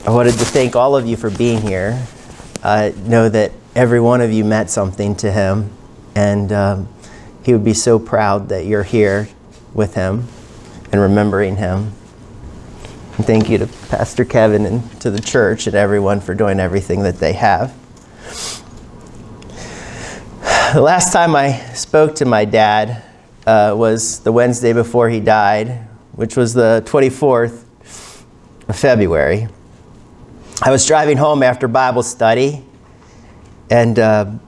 I wanted to thank all of you for being here. I know that every one of you meant something to him, and he would be so proud that you're here with him and remembering him. And thank you to Pastor Kevin and to the church and everyone for doing everything that they have. The last time I spoke to my dad was the Wednesday before he died, which was the 24th of February. I was driving home after Bible study, and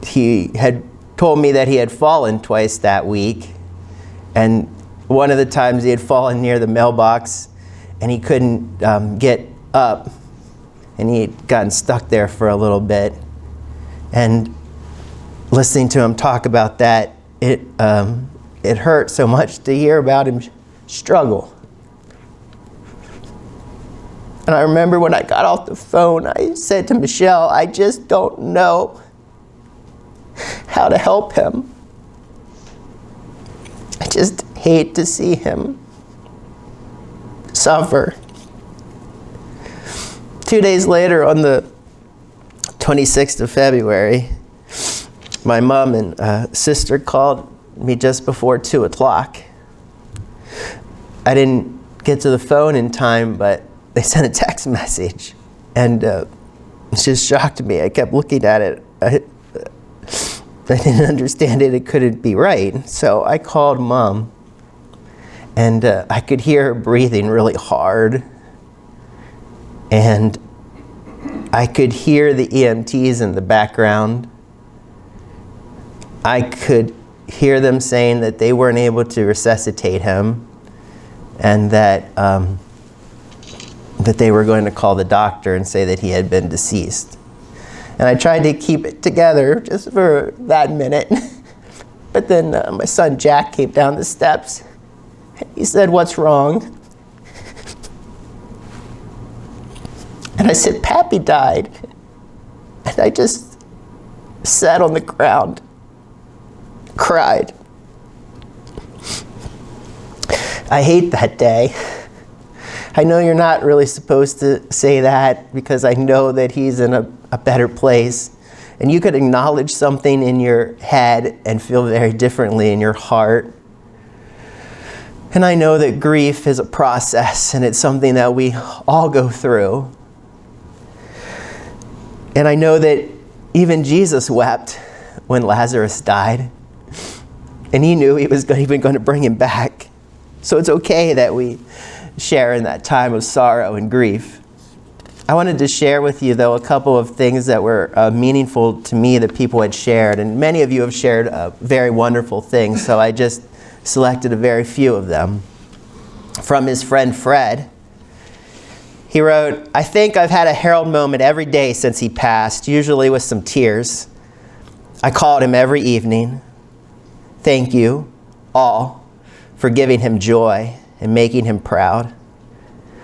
he had told me that he had fallen twice that week. And one of the times he had fallen near the mailbox and he couldn't get up, and he had gotten stuck there for a little bit. And listening to him talk about that, it hurt so much to hear about him struggle. And I remember when I got off the phone, I said to Michelle, I just don't know how to help him. I just hate to see him suffer. 2 days later, on the 26th of February, my mom and sister called me just before 2 o'clock. I didn't get to the phone in time, but they sent a text message, and it just shocked me. I kept looking at it. I didn't understand it. It couldn't be right. So I called Mom, and I could hear her breathing really hard, and I could hear the EMTs in the background. I could hear them saying that they weren't able to resuscitate him, and that they were going to call the doctor and say that he had been deceased. And I tried to keep it together just for that minute. But then my son Jack came down the steps. He said, "What's wrong?" And I said, "Pappy died." And I just sat on the ground, cried. I hate that day. I know you're not really supposed to say that, because I know that he's in a better place. And you could acknowledge something in your head and feel very differently in your heart. And I know that grief is a process, and it's something that we all go through. And I know that even Jesus wept when Lazarus died. And he knew he was even going to bring him back. So it's okay that we share in that time of sorrow and grief. I wanted to share with you, though, a couple of things that were meaningful to me that people had shared. And many of you have shared very wonderful things, so I just selected a very few of them. From his friend Fred, he wrote, "I think I've had a Harold moment every day since he passed, usually with some tears. I called him every evening. Thank you, all, for giving him joy and making him proud.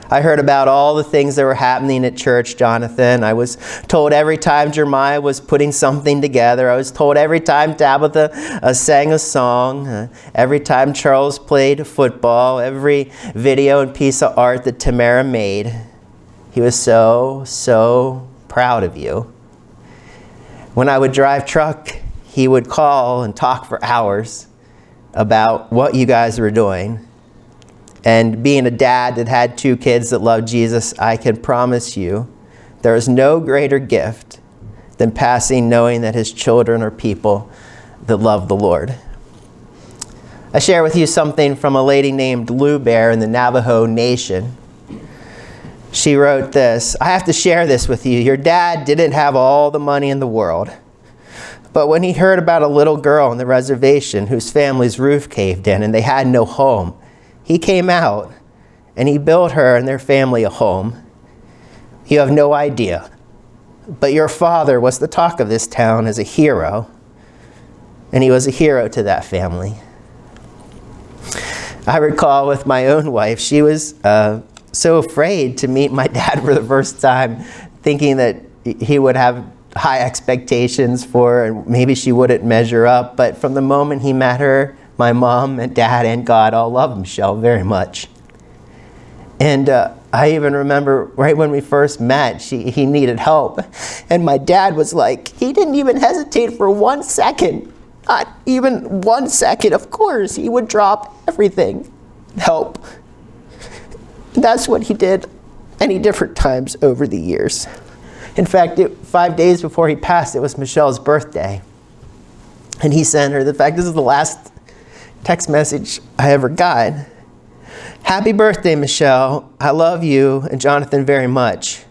I heard about all the things that were happening at church, Jonathan. I was told every time Jeremiah was putting something together. I was told every time Tabitha sang a song, every time Charles played football, every video and piece of art that Tamara made. He was so proud of you. When I would drive truck, he would call and talk for hours about what you guys were doing. And being a dad that had 2 kids that loved Jesus, I can promise you there is no greater gift than passing knowing that his children are people that love the Lord." I share with you something from a lady named Lou Bear in the Navajo Nation. She wrote this, "I have to share this with you. Your dad didn't have all the money in the world. But when he heard about a little girl on the reservation whose family's roof caved in and they had no home, he came out and he built her and their family a home. You have no idea. But your father was the talk of this town as a hero, and he was a hero to that family." I recall with my own wife, she was so afraid to meet my dad for the first time, thinking that he would have high expectations for her and maybe she wouldn't measure up. But from the moment he met her, my mom and dad and God all love Michelle very much. And I even remember right when we first met, he needed help. And my dad was like, he didn't even hesitate for 1 second. Not even 1 second. Of course, he would drop everything. Help. And that's what he did many different times over the years. In fact, 5 days before he passed, it was Michelle's birthday. And he sent her, in fact, this is the last text message I ever got. Happy birthday, Michelle. I love you and Jonathan very much.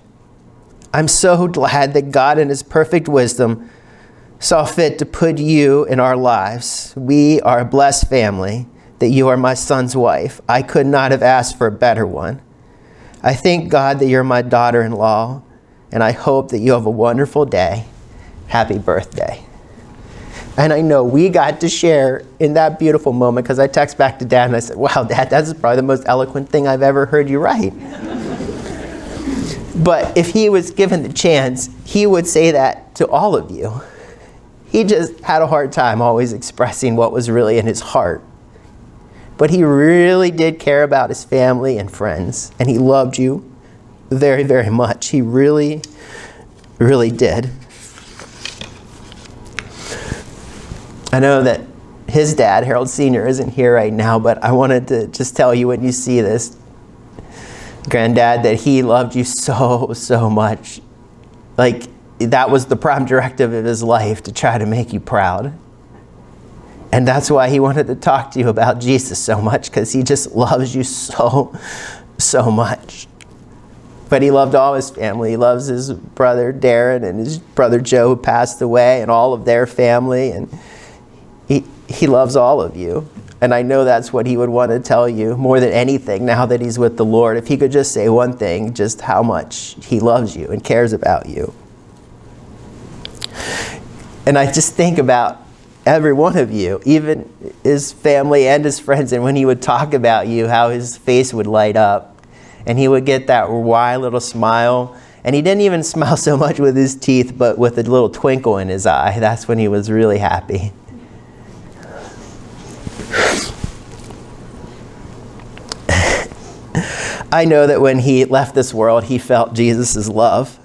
I'm so glad that God in his perfect wisdom saw fit to put you in our lives. We are a blessed family that you are my son's wife. I could not have asked for a better one. I thank God that you're my daughter-in-law, and I hope that you have a wonderful day. Happy birthday. And I know we got to share in that beautiful moment, because I text back to Dad and I said, wow, Dad, that's probably the most eloquent thing I've ever heard you write. But if he was given the chance, he would say that to all of you. He just had a hard time always expressing what was really in his heart. But he really did care about his family and friends, and he loved you very, very much. He really, really did. I know that his dad, Harold Sr., isn't here right now, but I wanted to just tell you when you see this, Granddad, that he loved you so, so much. Like, that was the prime directive of his life, to try to make you proud. And that's why he wanted to talk to you about Jesus so much, because he just loves you so, so much. But he loved all his family. He loves his brother Darren and his brother Joe, who passed away, and all of their family. And he loves all of you. And I know that's what he would want to tell you more than anything now that he's with the Lord. If he could just say one thing, just how much he loves you and cares about you. And I just think about every one of you, even his family and his friends, and when he would talk about you, how his face would light up. And he would get that wry little smile. And he didn't even smile so much with his teeth, but with a little twinkle in his eye. That's when he was really happy. I know that when he left this world, he felt Jesus' love.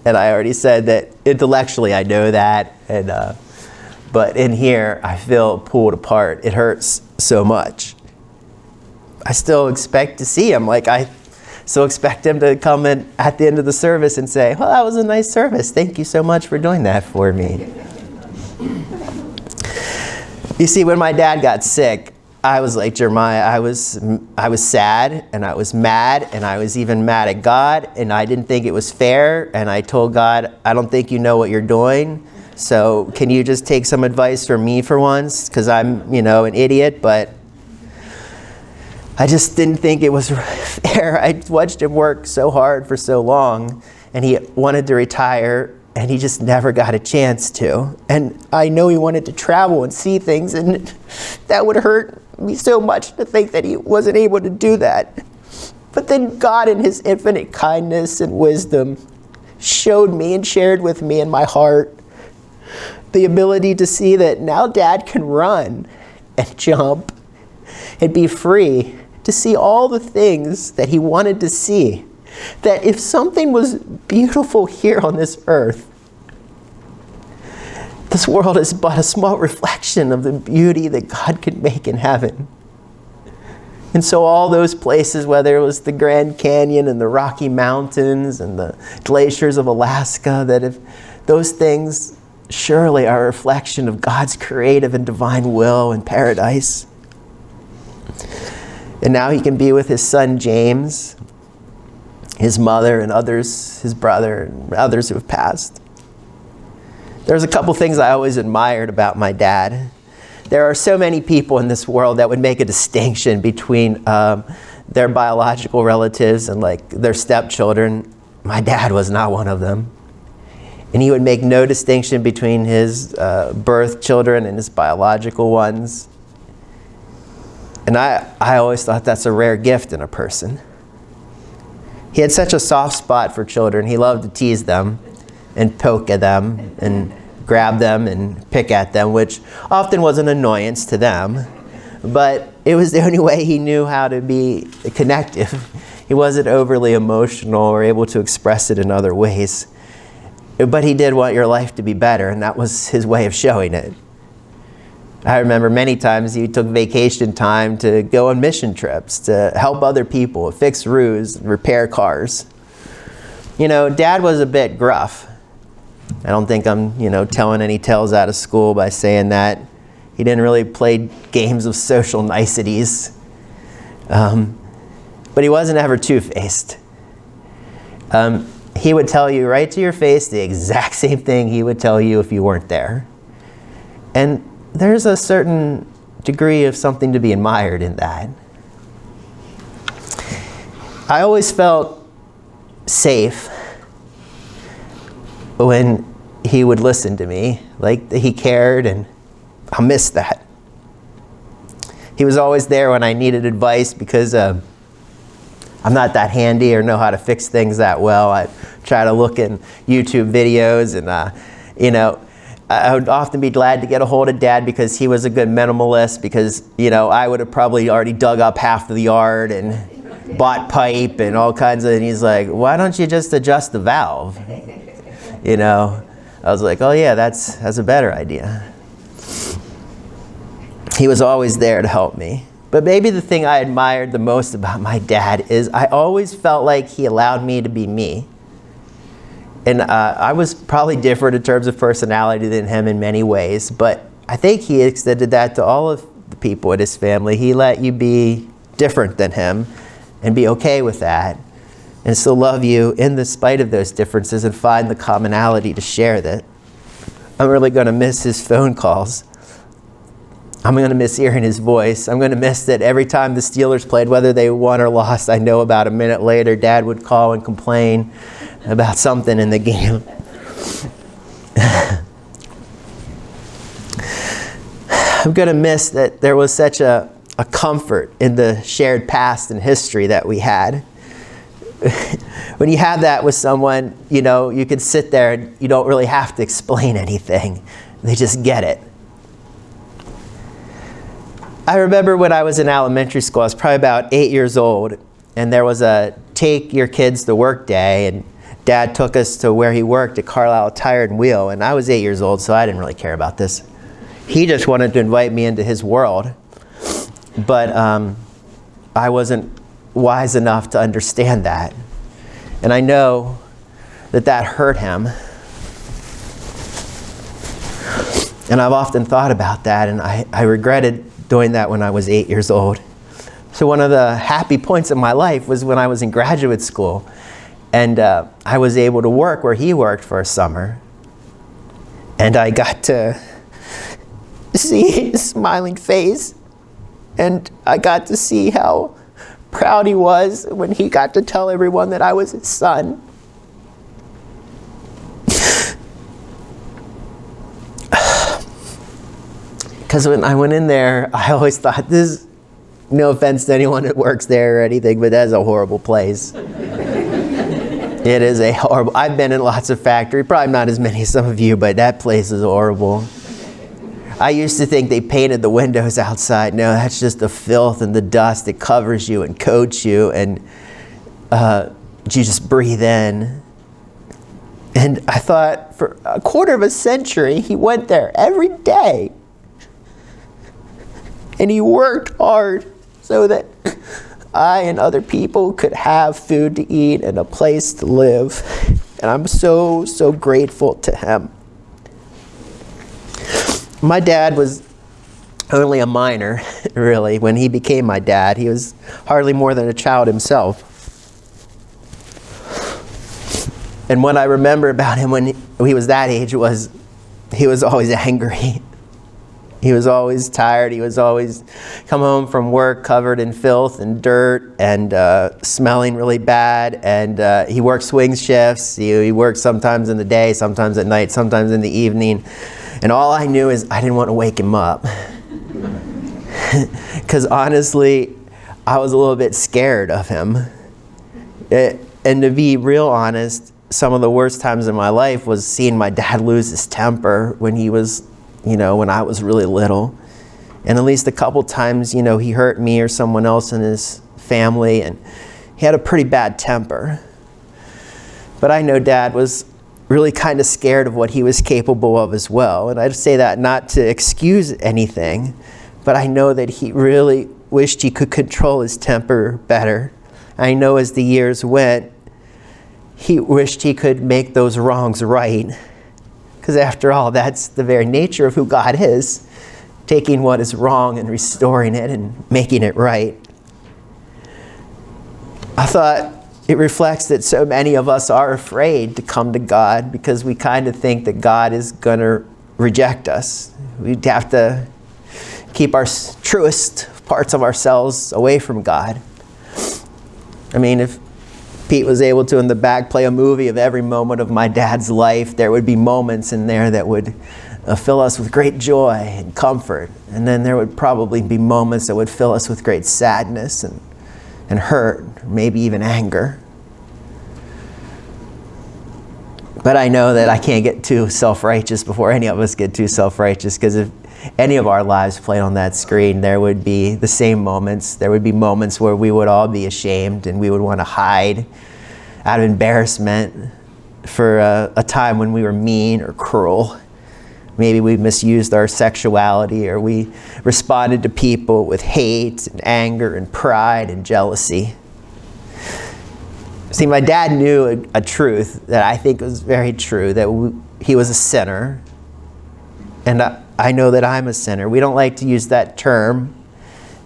And I already said that intellectually I know that. But in here, I feel pulled apart. It hurts so much. I still expect to see him. Like, I still expect him to come in at the end of the service and say, well, that was a nice service. Thank you so much for doing that for me. You see, when my dad got sick, I was like Jeremiah. I was sad, and I was mad, and I was even mad at God, and I didn't think it was fair. And I told God, I don't think you know what you're doing. So can you just take some advice from me for once? Because I'm, an idiot, but I just didn't think it was fair. I watched him work so hard for so long, and he wanted to retire, and he just never got a chance to. And I know he wanted to travel and see things, and that would hurt me so much to think that he wasn't able to do that. But then God, in his infinite kindness and wisdom, showed me and shared with me in my heart the ability to see that now Dad can run and jump and be free to see all the things that he wanted to see. That if something was beautiful here on this earth, this world is but a small reflection of the beauty that God could make in heaven. And so all those places, whether it was the Grand Canyon and the Rocky Mountains and the glaciers of Alaska, that if those things surely are a reflection of God's creative and divine will in paradise. And now he can be with his son James, his mother and others, his brother and others who have passed. There's a couple things I always admired about my dad. There are so many people in this world that would make a distinction between their biological relatives and like their stepchildren. My dad was not one of them. And he would make no distinction between his birth children and his biological ones. And I always thought that's a rare gift in a person. He had such a soft spot for children. He loved to tease them and poke at them and grab them and pick at them, which often was an annoyance to them. But it was the only way he knew how to be connective. He wasn't overly emotional or able to express it in other ways. But he did want your life to be better, and that was his way of showing it. I remember many times he took vacation time to go on mission trips, to help other people, fix roofs, repair cars. You know, Dad was a bit gruff. I don't think I'm, telling any tales out of school by saying that. He didn't really play games of social niceties. But he wasn't ever two-faced. He would tell you right to your face the exact same thing he would tell you if you weren't there. And there's a certain degree of something to be admired in that. I always felt safe when he would listen to me, like he cared, and I miss that. He was always there when I needed advice because I'm not that handy or know how to fix things that well. I try to look in YouTube videos and, I would often be glad to get a hold of Dad because he was a good minimalist, because, I would have probably already dug up half of the yard and bought pipe and all kinds of, and he's like, why don't you just adjust the valve? I was like, oh yeah, that's a better idea. He was always there to help me. But maybe the thing I admired the most about my dad is I always felt like he allowed me to be me. And I was probably different in terms of personality than him in many ways, but I think he extended that to all of the people in his family. He let you be different than him and be okay with that, and still love you in the spite of those differences and find the commonality to share that. I'm really going to miss his phone calls. I'm going to miss hearing his voice. I'm going to miss that every time the Steelers played, whether they won or lost, I know about a minute later, Dad would call and complain about something in the game. I'm going to miss that there was such a comfort in the shared past and history that we had. When you have that with someone, you can sit there and you don't really have to explain anything. They just get it. I remember when I was in elementary school, I was probably about 8 years old, and there was a take your kids to work day, and Dad took us to where he worked at Carlisle Tire and Wheel, and I was 8 years old, so I didn't really care about this. He just wanted to invite me into his world, but I wasn't wise enough to understand that, and I know that hurt him. And I've often thought about that, and I regretted doing that when I was 8 years old. So one of the happy points of my life was when I was in graduate school, and I was able to work where he worked for a summer. And I got to see his smiling face, and I got to see how proud he was when he got to tell everyone that I was his son. Because when I went in there, I always thought, this, no offense to anyone that works there or anything, but that's a horrible place. It is a horrible, I've been in lots of factories, probably not as many as some of you, but that place is horrible. I used to think they painted the windows outside. No, that's just the filth and the dust that covers you and coats you, and you just breathe in. And I thought, for a quarter of a century, he went there every day. And he worked hard so that I and other people could have food to eat and a place to live. And I'm so, so grateful to him. My dad was only a minor, really, when he became my dad. He was hardly more than a child himself. And what I remember about him when he was that age was he was always angry. He was always tired. He was always come home from work covered in filth and dirt and smelling really bad. And he worked swing shifts. He worked sometimes in the day, sometimes at night, sometimes in the evening. And all I knew is I didn't want to wake him up. Because honestly, I was a little bit scared of him. And to be real honest, some of the worst times in my life was seeing my dad lose his temper when he was, when I was really little. And at least a couple times, he hurt me or someone else in his family, and He had a pretty bad temper. But I know Dad was really kind of scared of what he was capable of as well. And I'd say that not to excuse anything, but I know that he really wished he could control his temper better. I know as the years went, he wished he could make those wrongs right. Because after all, that's the very nature of who God is, taking what is wrong and restoring it and making it right. I thought it reflects that so many of us are afraid to come to God because we kind of think that God is going to reject us. We'd have to keep our truest parts of ourselves away from God. I mean, if Pete was able to in the back play a movie of every moment of my dad's life, there would be moments in there that would fill us with great joy and comfort. And then there would probably be moments that would fill us with great sadness and hurt, maybe even anger. But I know that I can't get too self-righteous before any of us get too self-righteous, because if any of our lives played on that screen, there would be the same moments. There would be moments where we would all be ashamed and we would want to hide out of embarrassment for a time when we were mean or cruel. Maybe we misused our sexuality, or we responded to people with hate and anger and pride and jealousy. See, my dad knew a truth that I think was very true, that he was a sinner. And I know that I'm a sinner. We don't like to use that term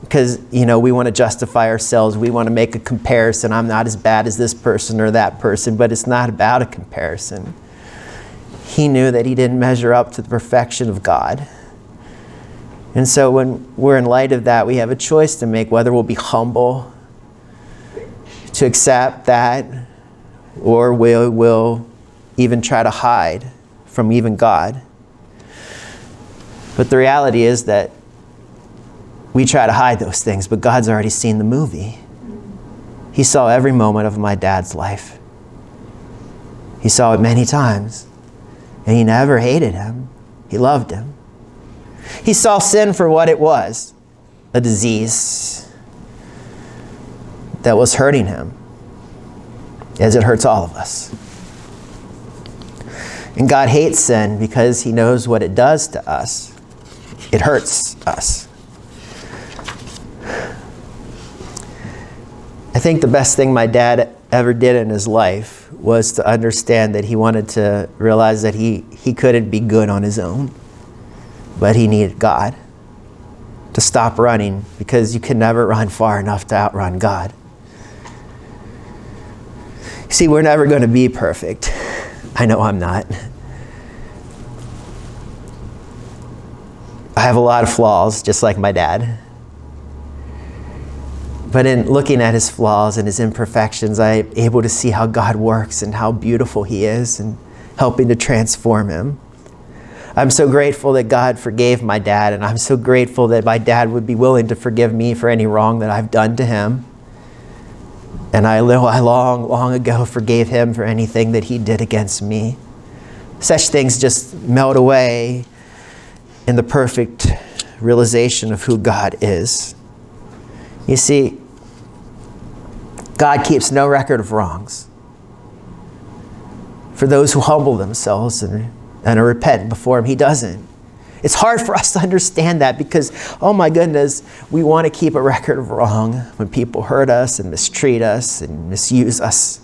because, we want to justify ourselves. We want to make a comparison. I'm not as bad as this person or that person, but it's not about a comparison. He knew that he didn't measure up to the perfection of God. And so when we're in light of that, we have a choice to make, whether we'll be humble to accept that, or we will even try to hide from even God. But the reality is that we try to hide those things, but God's already seen the movie. He saw every moment of my dad's life. He saw it many times, and he never hated him. He loved him. He saw sin for what it was, a disease that was hurting him, as it hurts all of us. And God hates sin because he knows what it does to us. It hurts us. I think the best thing my dad ever did in his life was to understand that he wanted to realize that he couldn't be good on his own, but he needed God to stop running, because you can never run far enough to outrun God. See, we're never going to be perfect. I know I'm not. I have a lot of flaws, just like my dad. But in looking at his flaws and his imperfections, I'm able to see how God works and how beautiful he is, and helping to transform him. I'm so grateful that God forgave my dad, and I'm so grateful that my dad would be willing to forgive me for any wrong that I've done to him. And I long ago forgave him for anything that he did against me. Such things just melt away in the perfect realization of who God is. You see, God keeps no record of wrongs. For those who humble themselves and repent before him, he doesn't. It's hard for us to understand that because, oh my goodness, we want to keep a record of wrong when people hurt us and mistreat us and misuse us.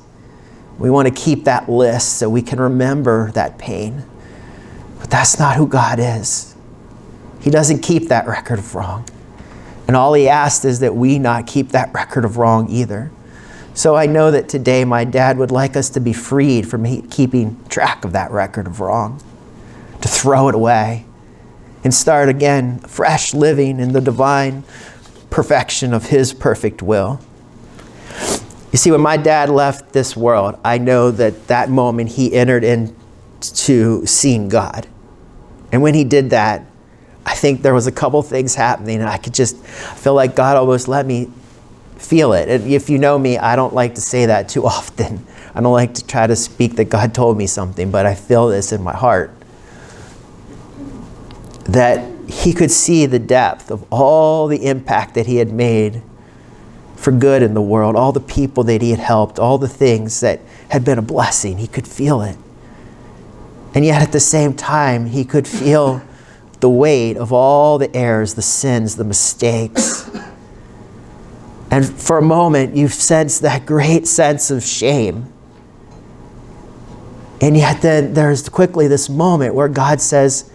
We want to keep that list so we can remember that pain. But that's not who God is. He doesn't keep that record of wrong. And all he asked is that we not keep that record of wrong either. So I know that today my dad would like us to be freed from keeping track of that record of wrong, to throw it away and start again, fresh living in the divine perfection of his perfect will. You see, when my dad left this world, I know that that moment he entered into seeing God. And when he did that, I think there was a couple things happening, and I could just feel like God almost let me feel it. And if you know me, I don't like to say that too often. I don't like to try to speak that God told me something, but I feel this in my heart. That he could see the depth of all the impact that he had made for good in the world, all the people that he had helped, all the things that had been a blessing. He could feel it. And yet at the same time, he could feel the weight of all the errors, the sins, the mistakes. And for a moment, you sense that great sense of shame. And yet then there's quickly this moment where God says,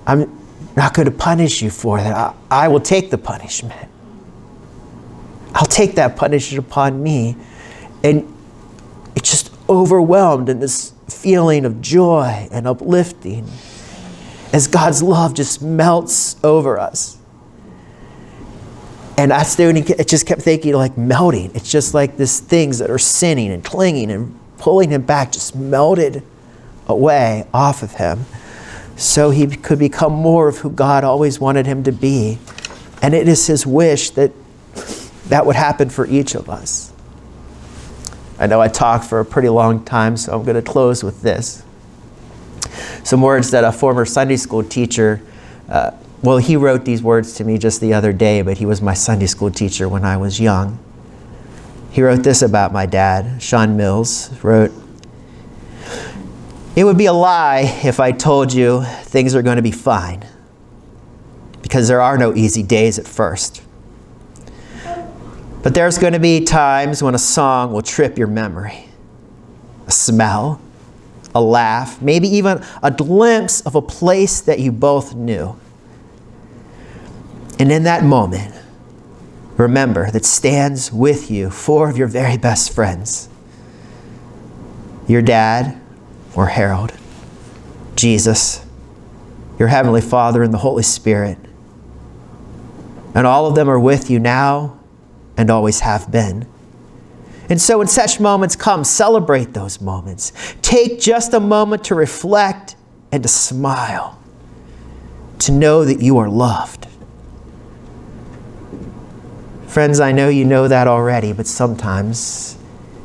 I'm not going to punish you for that. I will take the punishment. I'll take that punishment upon me. And it's just overwhelmed in this feeling of joy and uplifting as God's love just melts over us. And I stayed and it just kept thinking, like, melting. It's just like these things that are sinning and clinging and pulling him back just melted away off of him, so he could become more of who God always wanted him to be. And it is his wish that that would happen for each of us. I know I talked for a pretty long time, so I'm going to close with some words that a former Sunday school teacher, he wrote these words to me just the other day, but he was my Sunday school teacher when I was young. He wrote this about my dad. Sean Mills wrote, "It would be a lie if I told you things are going to be fine, because there are no easy days at first. But there's going to be times when a song will trip your memory, a smell, a laugh, maybe even a glimpse of a place that you both knew. And in that moment, remember that stands with you 4 of your very best friends. Your dad, or Harold, Jesus, your Heavenly Father, and the Holy Spirit. And all of them are with you now and always have been. And so when such moments come, celebrate those moments. Take just a moment to reflect and to smile, to know that you are loved. Friends, I know you know that already, but sometimes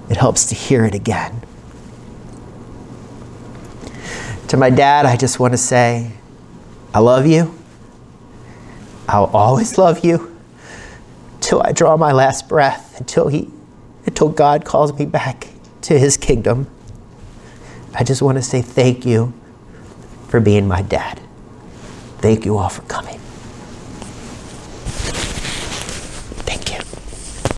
it helps to hear it again. To my dad, I just want to say, I love you. I'll always love you till I draw my last breath, until God calls me back to his kingdom. I just want to say thank you for being my dad. Thank you all for coming.